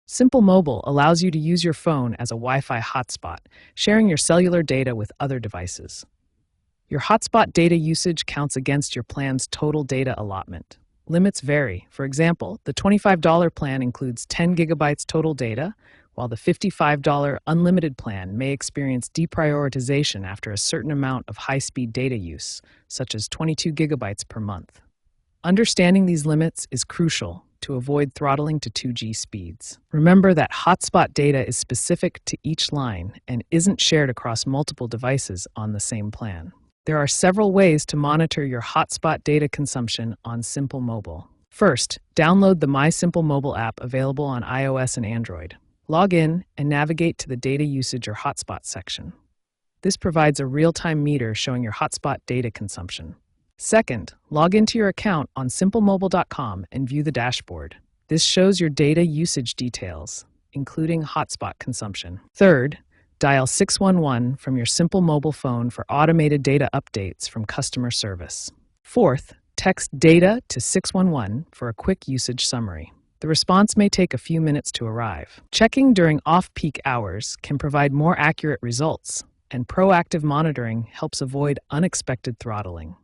Simple Mobile allows you to use your phone as a Wi-Fi hotspot, sharing your cellular data with other devices. Your hotspot data usage counts against your plan's total data allotment. Limits vary. For example, the $25 plan includes 10 gigabytes total data, while the $55 unlimited plan may experience deprioritization after a certain amount of high-speed data use, such as 22 gigabytes per month. Understanding these limits is crucial to avoid throttling to 2G speeds. Remember that hotspot data is specific to each line and isn't shared across multiple devices on the same plan. There are several ways to monitor your hotspot data consumption on Simple Mobile. First, download the My Simple Mobile app available on iOS and Android. Log in and navigate to the Data Usage or Hotspot section. This provides a real-time meter showing your hotspot data consumption. Second, log into your account on simplemobile.com and view the dashboard. This shows your data usage details, including hotspot consumption. Third, dial 611 from your Simple Mobile phone for automated data updates from customer service. Fourth, text DATA to 611 for a quick usage summary. The response may take a few minutes to arrive. Checking during off-peak hours can provide more accurate results, and proactive monitoring helps avoid unexpected throttling.